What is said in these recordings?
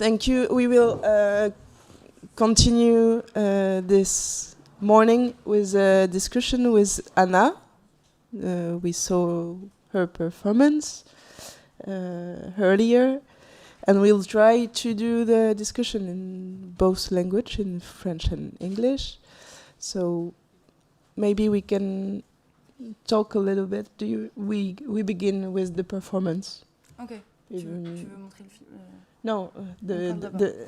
Thank you. We will continue this morning with a discussion with Anna. We saw her performance earlier, and we'll try to do the discussion in both language, in French and English. So maybe we can talk a little bit. We begin with the performance. Okay. Tu veux montrer le film? No,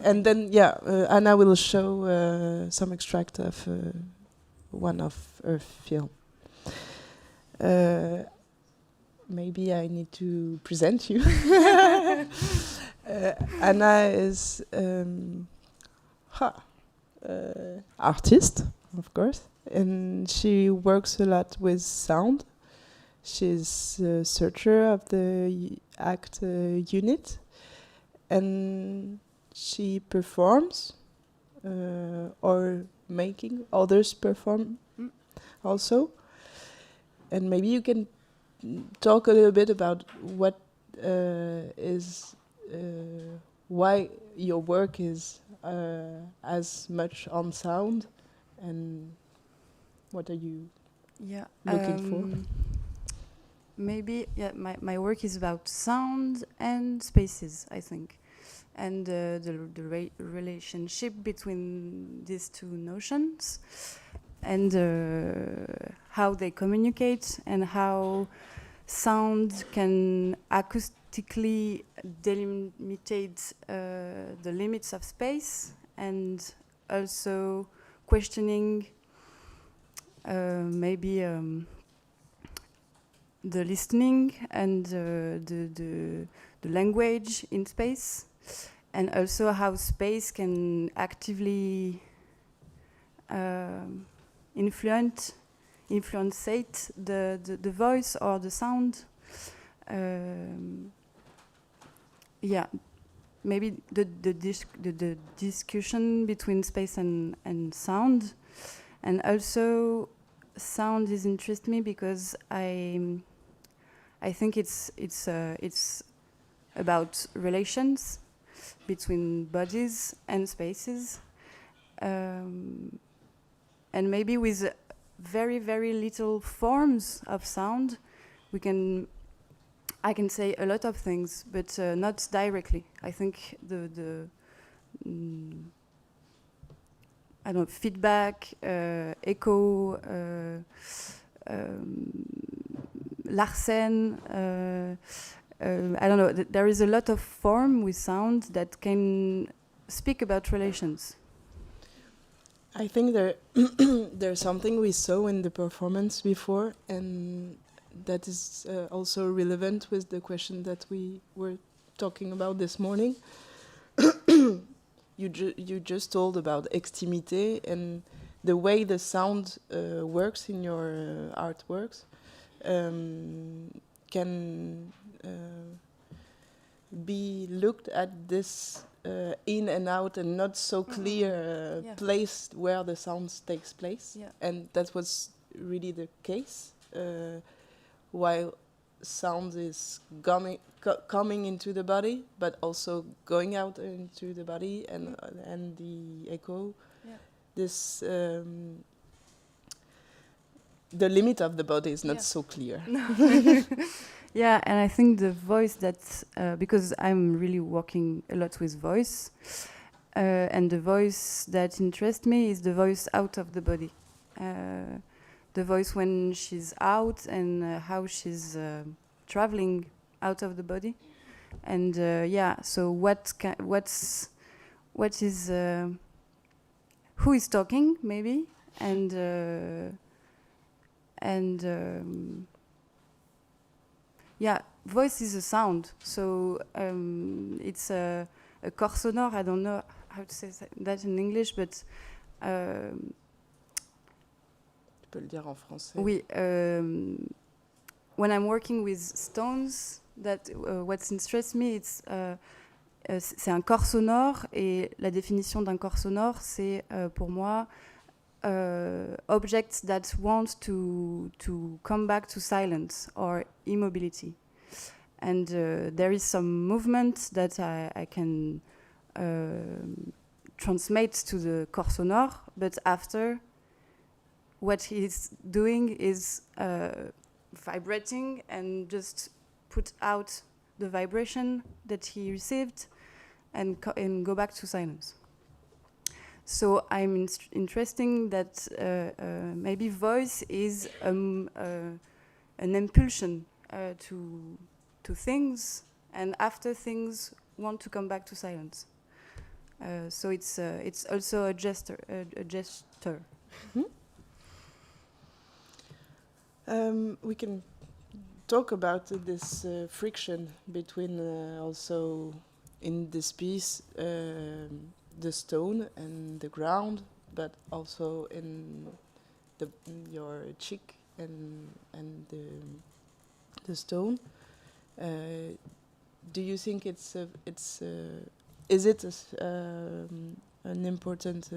and then Anna will show some extract of one of her film. Maybe I need to present you. Anna is artist, of course, and she works a lot with sound. She's a searcher of the ACTH unit, and she performs or making others perform also. And maybe you can talk a little bit about what is why your work is as much on sound, and what are you looking for? Maybe my work is about sound and spaces, I think, and the relationship between these two notions, and how they communicate, and how sound can acoustically delimitate the limits of space, and also questioning maybe the listening and the language in space, and also how space can actively influence the voice or the sound. Maybe the discussion between space and sound, and also sound is interest me because I think it's about relations between bodies and spaces, and maybe with very, very little forms of sound, I can say a lot of things, but not directly. I think I don't know, feedback, echo, Larsen, I don't know, there is a lot of form with sound that can speak about relations. I think there's something we saw in the performance before, and that is also relevant with the question that we were talking about this morning. You just told about extimité and the way the sound works in your artworks can be looked at this in and out and not so clear place where the sound takes place. Yeah. And that was really the case, while sound is coming into the body, but also going out into the body, and the echo. Yeah. This the limit of the body is not so clear. Yeah, and I think the voice because I'm really working a lot with voice, and the voice that interests me is the voice out of the body. The voice when she's out, and how she's traveling out of the body, and so who is talking maybe, and voice is a sound, so it's a corps sonore. I don't know how to say that in English, but tu peux le dire en français. Oui. When I'm working with stones, what interests me, c'est un corps sonore, et la définition d'un corps sonore, c'est pour moi objects that want to come back to silence or immobility. And there is some movement that I can transmit to the corps sonore, but after, what he's doing is vibrating and just put out the vibration that he received and go back to silence. So I'm interesting that maybe voice is an impulsion to things, and after things want to come back to silence. So it's also a gesture. Mm-hmm. We can talk about this friction between also in this piece the stone and the ground, but also in your cheek and the stone. Do you think is it an important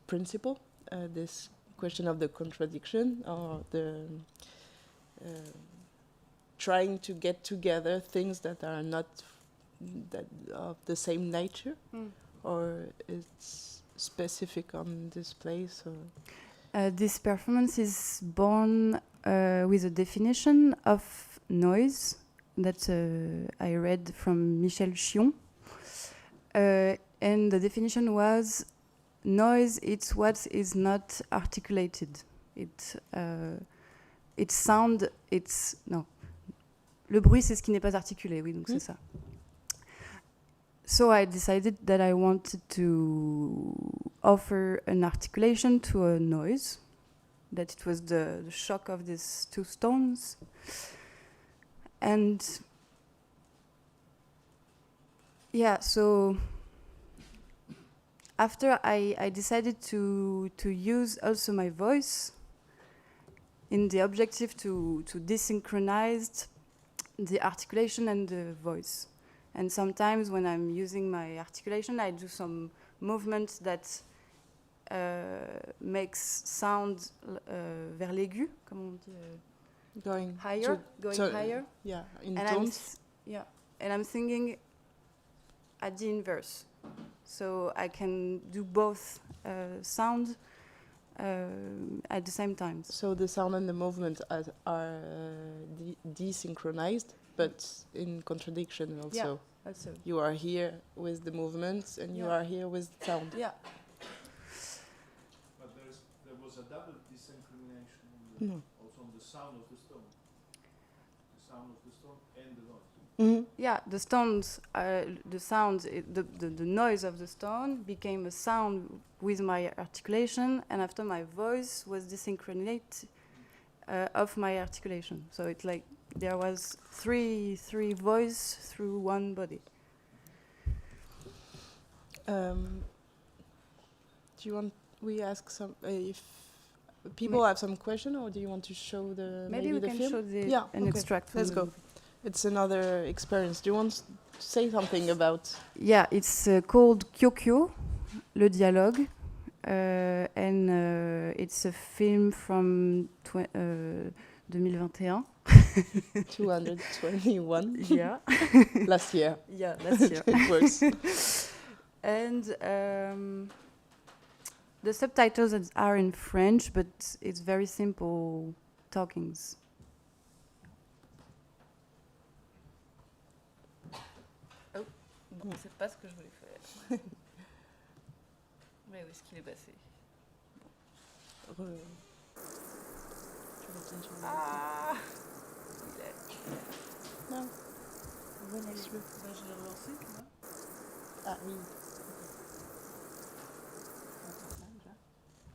principle, this question of the contradiction, or the trying to get together things that are not that of the same nature, or it's specific on this place? Or this performance is born with a definition of noise that I read from Michel Chion, and the definition was: noise, it's what is not articulated. It's sound, it's... Non. Le bruit, c'est ce qui n'est pas articulé, oui, donc c'est ça. So I decided that I wanted to offer an articulation to a noise, that it was the shock of these two stones. And yeah, so after I decided to use also my voice in the objective to desynchronize the articulation and the voice. And sometimes when I'm using my articulation, I do some movement that makes sound vers l'aigu, comme on dit, going higher, higher. Yeah, in and tones. And I'm singing at the inverse, so I can do both sound at the same time. So the sound and the movement are desynchronized, but in contradiction also. Yeah, also. You are here with the movements, and you are here with the sound. Yeah. But there was a double desynchronization also on the sound of the stone. The sound of the stone and the voice. Mm-hmm. Yeah, the stones, the sound, the noise of the stone became a sound with my articulation, and after my voice was desynchronized of my articulation. So it's like there was three voice through one body. Do you want we ask some if people have some question, or do you want to show the maybe we the can film? show an extract from Let's go. It's another experience. Do you want to say something about? Yeah, it's called Kyokyo, le dialogue, and it's a film from 2021. 221. Yeah. Last year. Yeah, last year. It works. And the subtitles are in French, but it's very simple talkings. Oh, bon, c'est pas ce que je voulais faire. Mais où est-ce qu'il est passé? Ah, il est. Non. Voilà, je l'ai relancé, tu vois. Ah oui.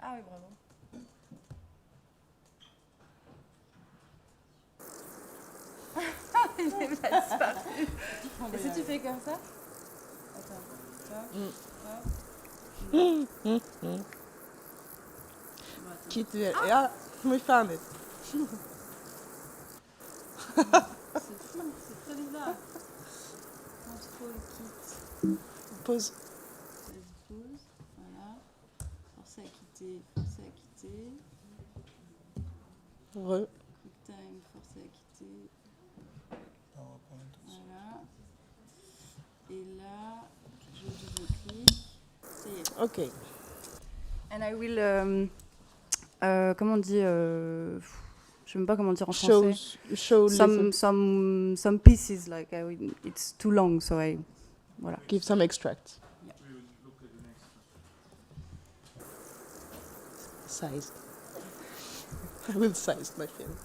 Ah oui, bravo. Il est disparu. Et si tu fais comme ça? Attends, ça. Kit, ja, we found it. C'est fou, c'est très bizarre. Contrôle, quitte. Pause. Pause, voilà. Forcer à quitter, forcer à quitter. Re. Quick time, forcer à quitter. Voilà. Et là, je double-clique. Ça y est. Okay. And I will, comment on dit, je sais même pas comment dire en français. Show some pieces, like it's too long, so voilà. Give some extracts. Yeah. We will look at the next one. Sized. I will size my film.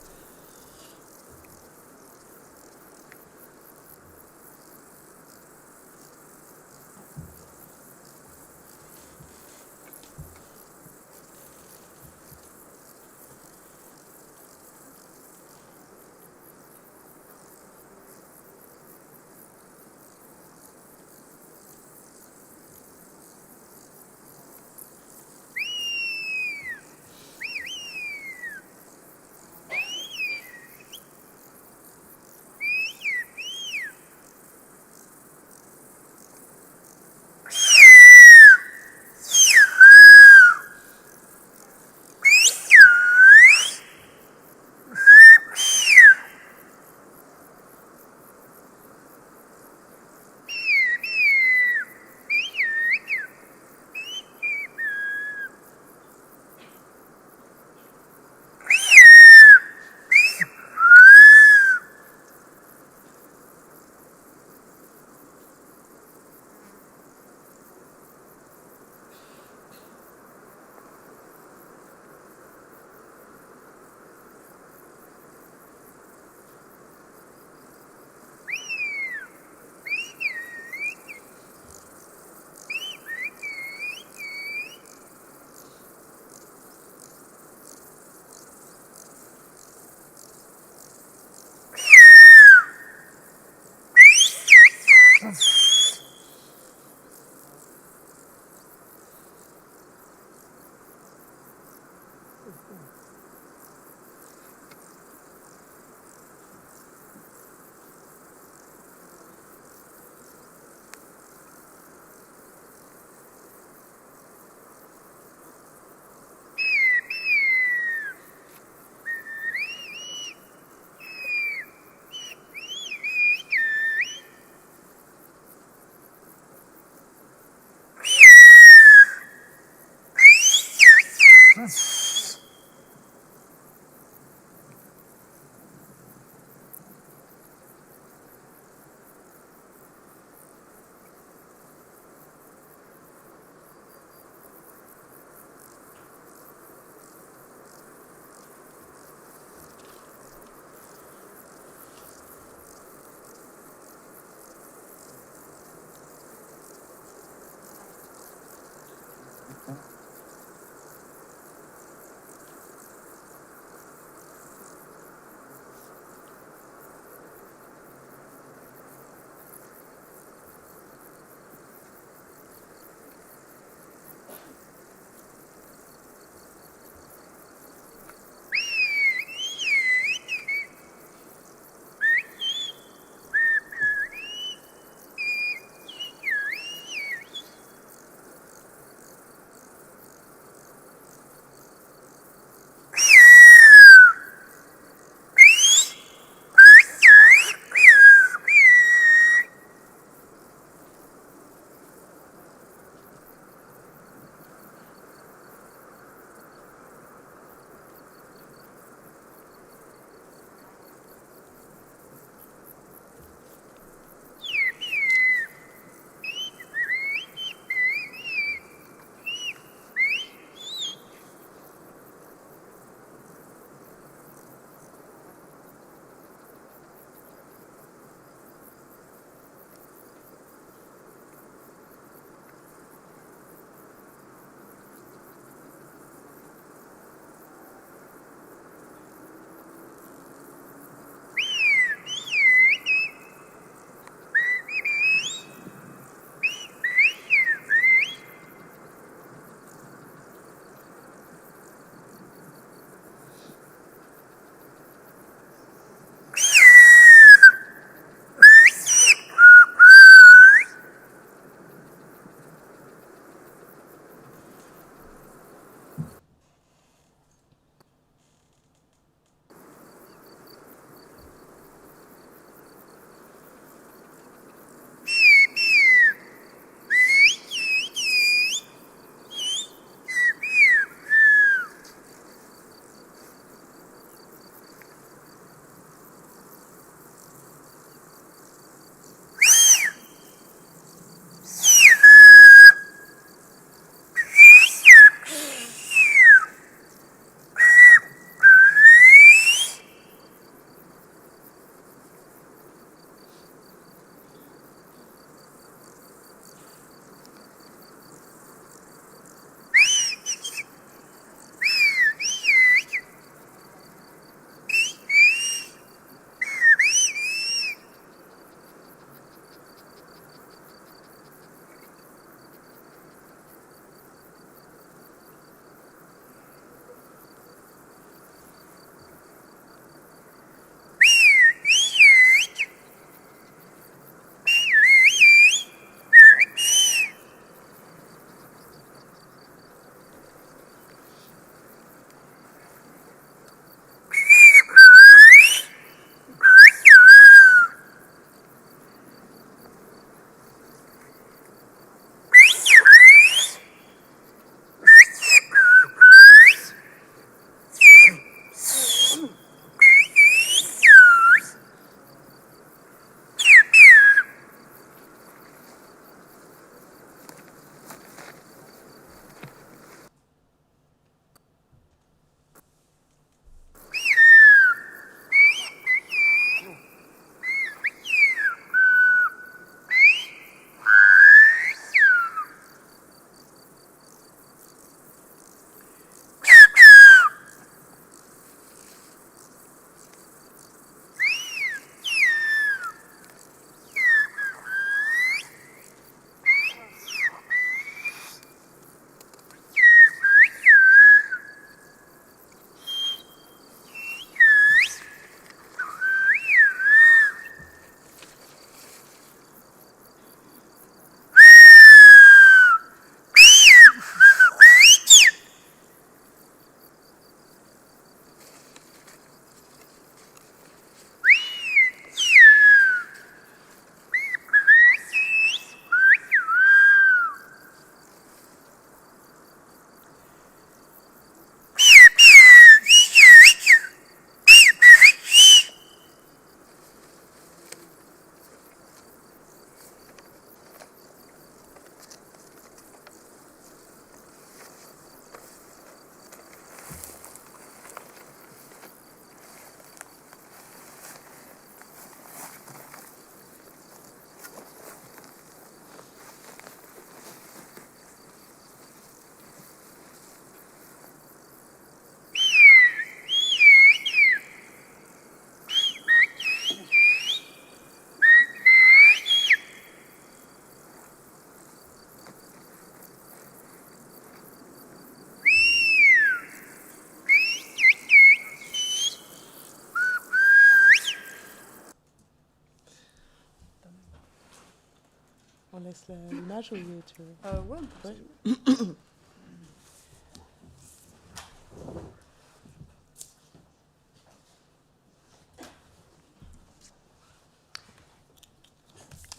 On laisse l'image ou tu veux... Ouais. Ouais.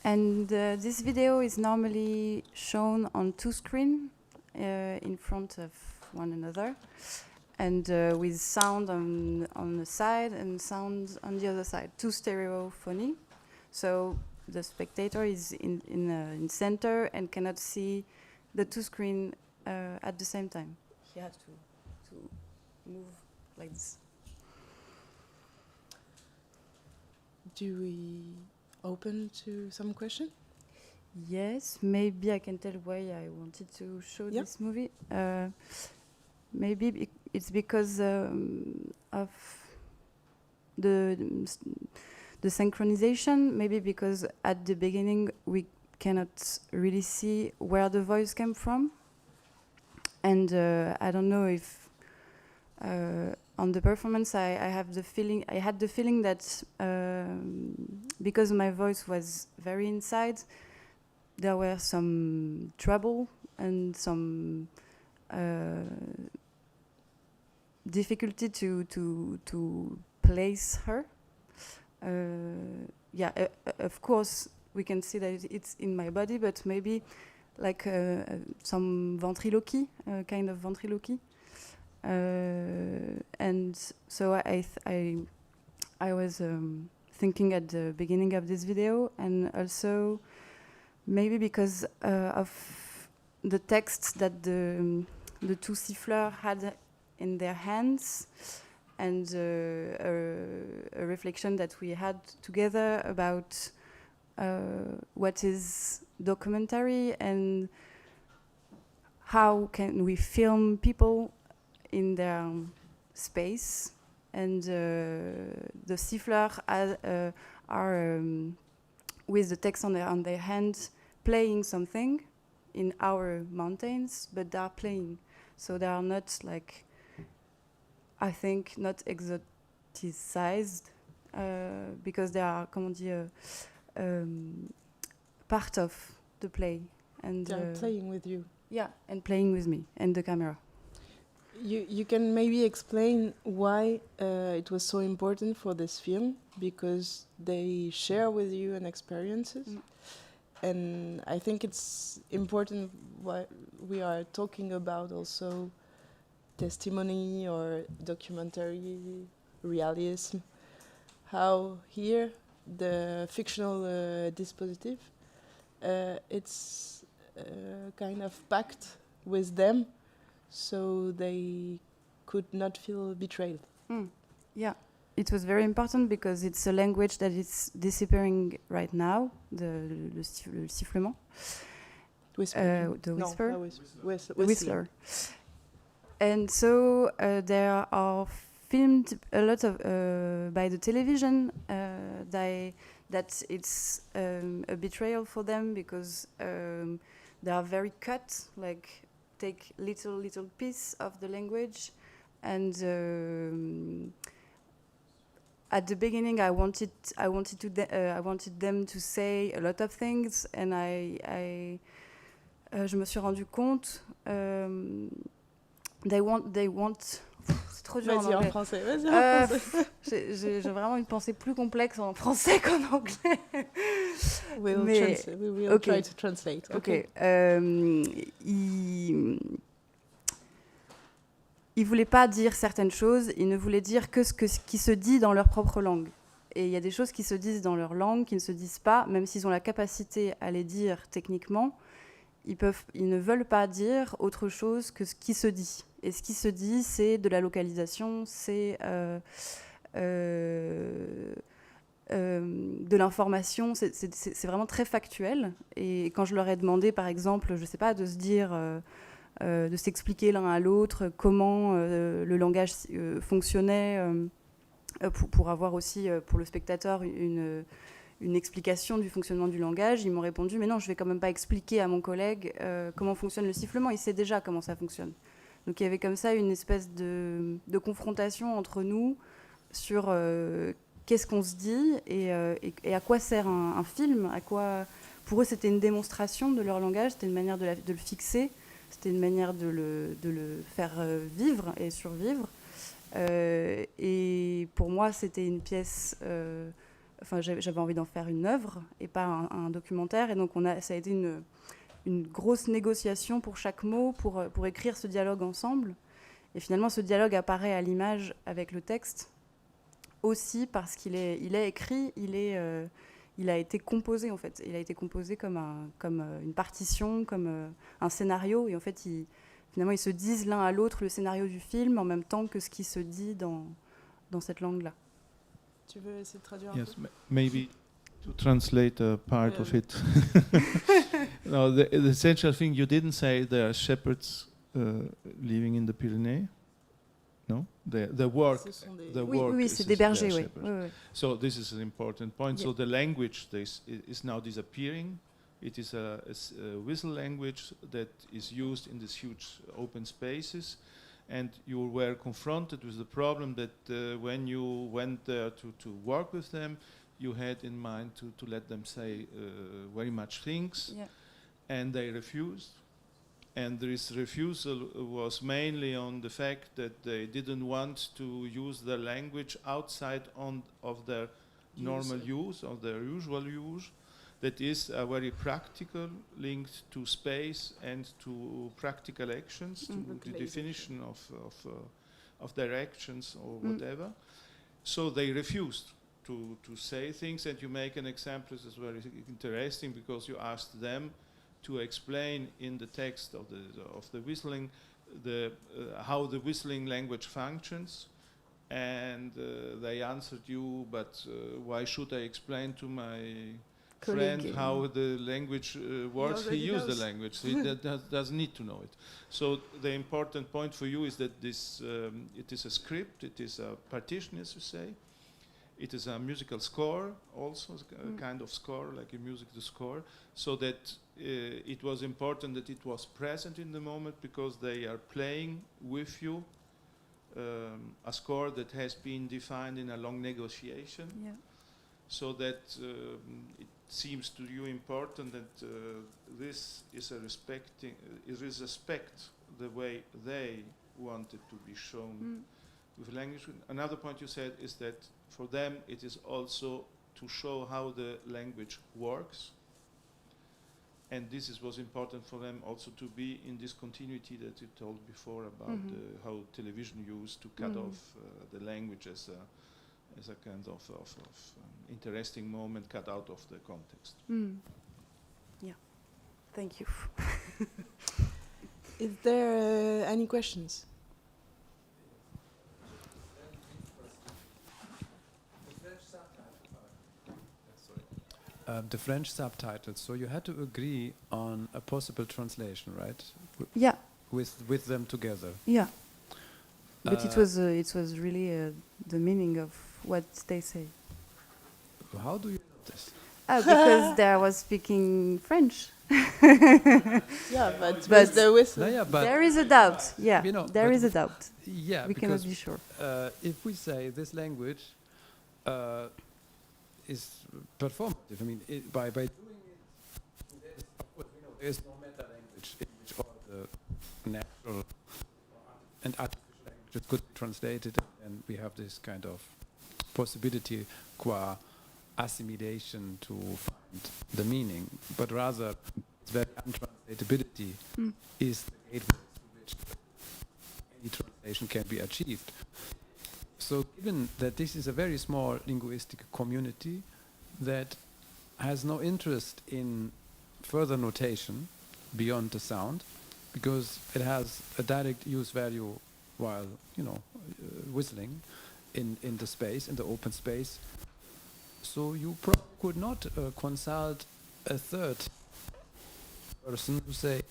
And this video is normally shown on two screens in front of one another, and with sound on the side and sound on the other side, two stereophony. So the spectator is in center and cannot see the two screens at the same time. He has to move like this. Do we open to some question? Yes, maybe I can tell why I wanted to show this movie. Maybe it's because of the synchronization. Maybe because at the beginning we cannot really see where the voice came from, and I don't know if on the performance I had the feeling that because my voice was very inside, there were some trouble and some difficulty to place her. Of course we can see that it's in my body, but maybe like some ventriloquy, kind of ventriloquy. And so I was thinking at the beginning of this video, and also maybe because of the text that the two siffleurs had in their hands, and a reflection that we had together about what is documentary and how can we film people in their space, and the siffleurs are with the text on their hand playing something in our mountains, but they are playing, so they are not like, I think, not exoticized because they are, comment dire, part of the play, and they are playing with you. Yeah, and playing with me and the camera. You can maybe explain why it was so important for this film, because they share with you an experiences. And I think it's important why we are talking about also testimony or documentary realism, how here the fictional dispositive, it's kind of packed with them, so they could not feel betrayed. Yeah, it was very important because it's a language that is disappearing right now, le sifflement. Whisper. The whisper. No, Whistler. And so there are filmed a lot of by the television that it's a betrayal for them, because they are very cut, like take little piece of the language, and at the beginning I wanted them to say a lot of things, and je me suis rendu compte they want c'est trop dur en anglais. Vas-y en français, vas-y en français. J'ai vraiment une pensée plus complexe en français qu'en anglais. We will try to translate. Okay. Ils voulaient pas dire certaines choses, ils ne voulaient dire que ce qui se dit dans leur propre langue. Et il y a des choses qui se disent dans leur langue qui ne se disent pas, même s'ils ont la capacité à les dire techniquement, ils ne veulent pas dire autre chose que ce qui se dit. Et ce qui se dit, c'est de la localisation, c'est de l'information, c'est vraiment très factuel. Et quand je leur ai demandé, par exemple, je sais pas, de se dire, de s'expliquer l'un à l'autre comment le langage fonctionnait, pour avoir aussi pour le spectateur une explication du fonctionnement du langage, ils m'ont répondu « mais non, je vais quand même pas expliquer à mon collègue comment fonctionne le sifflement, il sait déjà comment ça fonctionne ». Donc il y avait comme ça une espèce de confrontation entre nous sur qu'est-ce qu'on se dit et à quoi sert un film, pour eux, c'était une démonstration de leur langage, c'était une manière de le fixer, c'était une manière de le faire vivre et survivre. Et pour moi, c'était une pièce... j'avais envie d'en faire une œuvre et pas un documentaire. Et donc, ça a été une grosse négociation pour chaque mot, pour écrire ce dialogue ensemble. Et finalement, ce dialogue apparaît à l'image avec le texte aussi parce qu'il est écrit, il a été composé en fait. Il a été composé comme une partition, comme un scénario. Et en fait, finalement, ils se disent l'un à l'autre le scénario du film en même temps que ce qui se dit dans cette langue-là. Tu veux essayer de traduire Yes, un peu? maybe to translate a part of it. No, the essential thing you didn't say, there are shepherds living in the Pyrenees. No, the work. Oui, c'est des bergers, oui. So this is an important point. Yeah. So the language is now disappearing. It is a whistle language that is used in these huge open spaces. And you were confronted with the problem that when you went there to work with them, you had in mind to let them say very much things, and they refused. And this refusal was mainly on the fact that they didn't want to use their language outside of their normal use, of their usual use. That is very practical, linked to space and to practical actions, to the definition of directions or whatever. So they refused to say things, and you make an example that's very interesting because you asked them to explain in the text of the whistling how the whistling language functions, and they answered you, but why should I explain to my friend how the language works? He used the language, so he doesn't need to know it. So the important point for you is that this it is a script, it is a partition, as you say. It is a musical score, also a kind of score, like a musical score, so that it was important that it was present in the moment because they are playing with you a score that has been defined in a long negotiation. Yeah. So that it seems to you important that this is respect the way they wanted to be shown with language. Another point you said is that for them it is also to show how the language works, and this was important for them also to be in this continuity that you told before about how television used to cut off the language as a kind of interesting moment cut out of the context. Yeah, thank you. Is there any questions? The French subtitles. So you had to agree on a possible translation, right? Yeah. With them together. Yeah. But it was really the meaning of what they say. How do you know this? Because they was speaking French. Yeah, but the whistle. No, yeah, but there is a doubt. Yeah, you know, there is a doubt. Yeah, we cannot be sure. If we say this language is performative, I mean, by doing it, of course, we know there is no meta language in which all the natural and artificial languages could be translated, and we have this kind of possibility qua assimilation to find the meaning, but rather that untranslatability is the gateway through which any translation can be achieved. So given that this is a very small linguistic community that has no interest in further notation beyond the sound, because it has a direct use value while, whistling in the space, in the open space, so you probably could not consult a third person to say,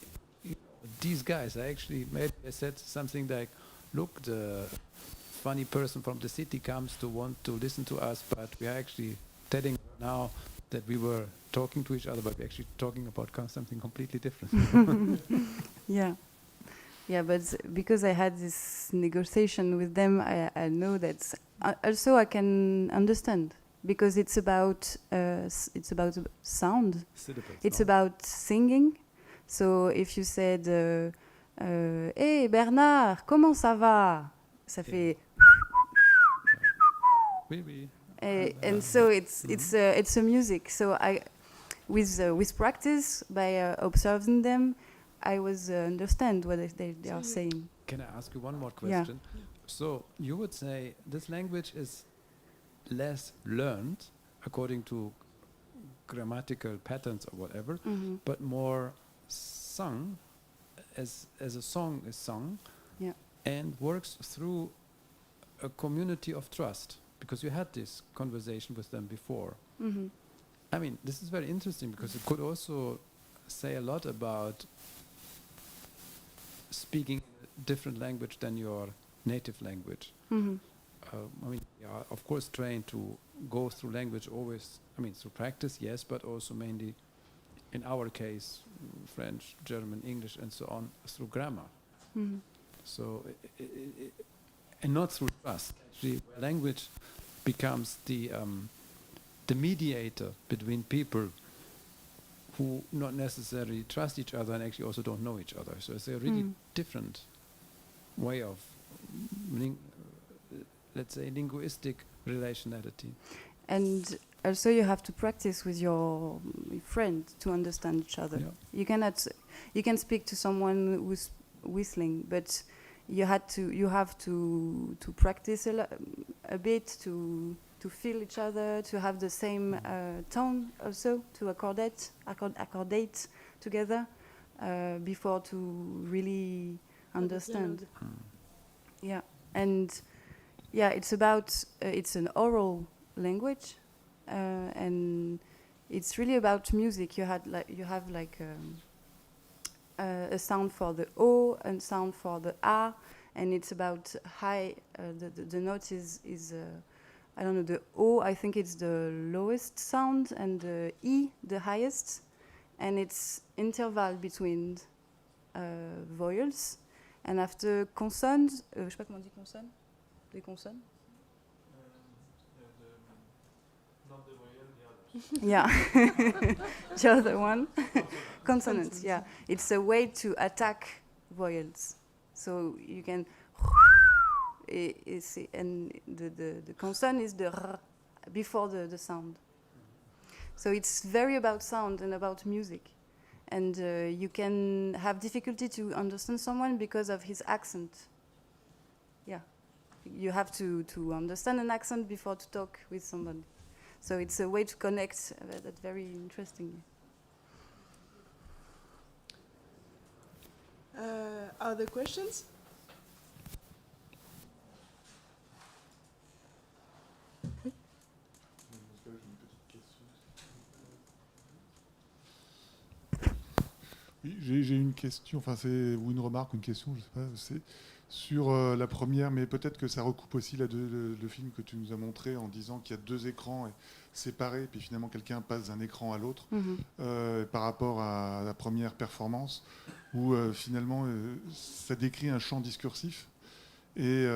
these guys actually maybe I said something like, look, the funny person from the city comes to want to listen to us, but we are actually telling her now that we were talking to each other, but we're actually talking about something completely different. Yeah, but because I had this negotiation with them, I know that also I can understand, because it's about sound. It's sound. about singing. So if you said, "Hey Bernard, comment ça va?" Ça fait. Oui, oui. And so it's a music. So with practice, by observing them, I was understand what they are saying. Can I ask you one more question? Yeah. So you would say this language is less learned according to grammatical patterns or whatever, but more sung as a song is sung, and works through a community of trust, because you had this conversation with them before. I mean, this is very interesting because it could also say a lot about speaking a different language than your native language. I mean, yeah, of course, trained to go through language always, I mean, through practice, yes, but also mainly, in our case, French, German, English, and so on, through grammar. So, and not through trust. Actually, language becomes the mediator between people who not necessarily trust each other and actually also don't know each other. So it's a really different way of, let's say, linguistic relationality. And also you have to practice with your friend to understand each other. Yeah. You can speak to someone who's whistling, but you have to practice a bit to feel each other, to have the same tone also, to accordate together before to really understand. Yeah, and yeah, it's about it's an oral language, and it's really about music. You have like a sound for the O and sound for the A, and it's about high. The note is I don't know, the O, I think it's the lowest sound, and the E, the highest, and it's interval between vowels, and after consonnes, je sais pas comment on dit consonnes, les consonnes. Not the voyelle, the other. Yeah, the other one, consonants. Yeah, it's a way to attack vowels, so you can. And the consonant is the r before the sound. So it's very about sound and about music. And you can have difficulty to understand someone because of his accent. Yeah. You have to understand an accent before to talk with somebody. So it's a way to connect. That's very interesting. Other questions? Oui, j'ai une question, enfin ou une remarque, une question, je sais pas, c'est sur la première, mais peut-être que ça recoupe aussi le film que tu nous as montré en disant qu'il y a deux écrans séparés, puis finalement quelqu'un passe d'un écran à l'autre, par rapport à la première performance, où finalement ça décrit un champ discursif, et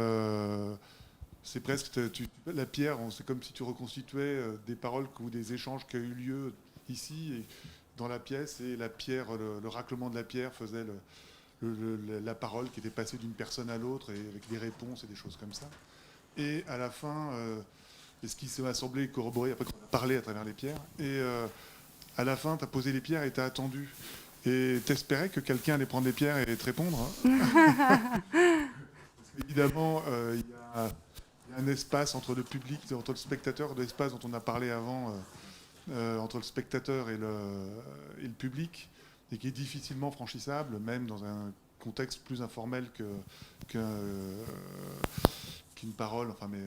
c'est presque, la pierre, c'est comme si tu reconstituais des paroles ou des échanges qui ont eu lieu ici, et dans la pièce, et la pierre, le raclement de la pierre faisait la parole qui était passée d'une personne à l'autre, et avec des réponses et des choses comme ça. Et à la fin, et ce qui m'a semblé corroborer, après qu'on a parlé à travers les pierres, et à la fin, tu as posé les pierres et tu as attendu. Et tu espérais que quelqu'un allait prendre les pierres et te répondre. Parce qu'évidemment, il y a un espace entre le public, entre le spectateur, l'espace dont on a parlé avant, entre le spectateur et le public, et qui est difficilement franchissable, même dans un contexte plus informel qu'une parole. Enfin, mais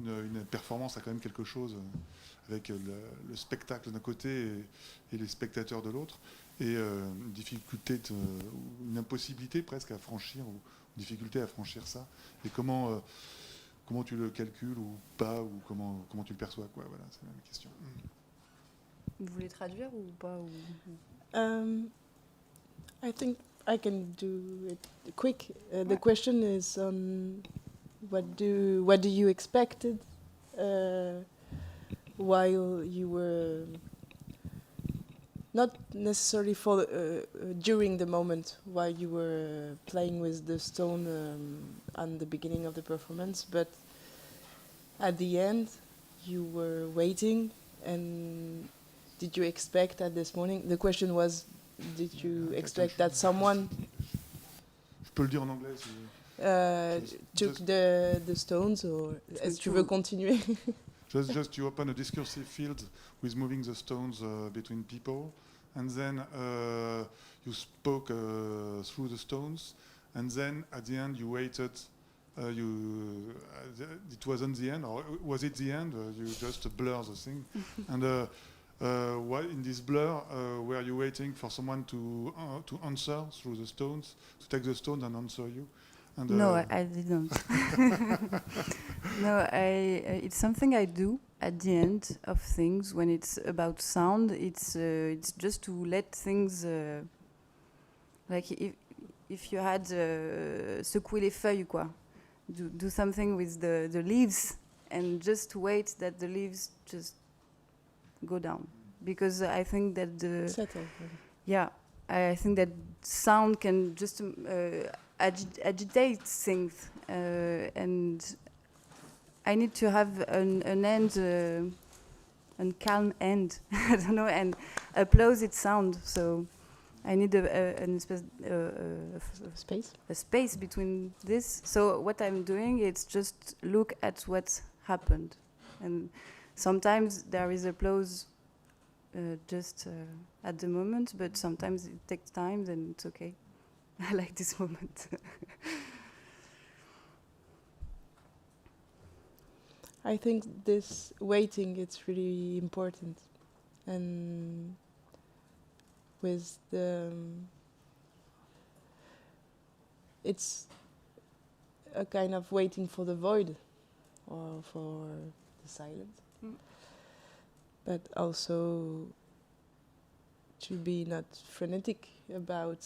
une performance a quand même quelque chose avec le spectacle d'un côté et les spectateurs de l'autre, et une difficulté, une impossibilité presque à franchir, ou une difficulté à franchir ça. Et comment tu le calcules ou pas, ou comment tu le perçois, quoi. Voilà, c'est la même question. Vous voulez traduire ou pas ou... I think I can do it quick. The question is what do you expected while you were not necessarily for during the moment while you were playing with the stone at the beginning of the performance, but at the end you were waiting, and did you expect at this morning? The question was, did you expect that someone Je peux le dire en anglais si took the stones, or est-ce que tu veux continuer? Just you open a discursive field with moving the stones between people, and then you spoke through the stones, and then at the end you waited. It wasn't the end, or was it the end? You just blur the thing, and what in this blur were you waiting for someone to answer through the stones, to take the stone and answer you? And, no, I didn't. No, it's something I do at the end of things when it's about sound. It's just to let things like if you had secouer les feuilles, quoi. Do something with the leaves, and just wait that the leaves just go down, because I think that I think that sound can just agitate things, and I need to have an end, a calm end, I don't know, and applause its sound. So I need a space between this. So what I'm doing is just look at what happened, and sometimes there is applause just at the moment, but sometimes it takes time, and it's okay. I like this moment. I think this waiting, it's really important, and with the it's a kind of waiting for the void or for the silence, but also to be not frenetic about,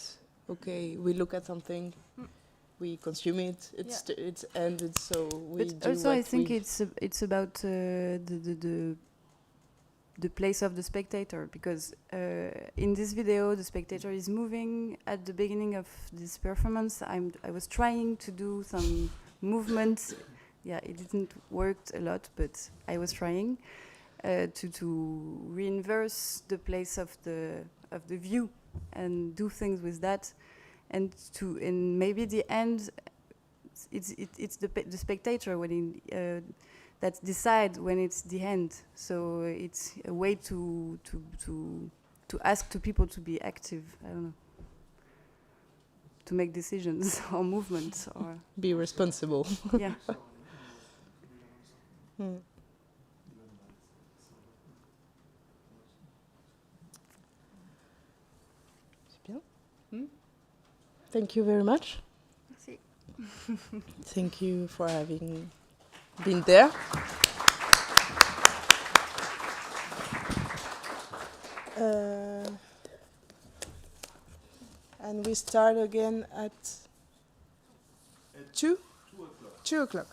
okay, we look at something, we consume it, it's ended, so we but do also what I think we it's about the place of the spectator, because in this video the spectator is moving at the beginning of this performance. I was trying to do some movements. Yeah, it didn't work a lot, but I was trying to reinverse the place of the view and do things with that, and maybe the end. It's the spectator when that decide when it's the end. So it's a way to ask to people to be active. I don't know, to make decisions or movements or be responsible. Yeah. Thank you very much. Merci. Thank you for having been there. And we start again at 2 o'clock.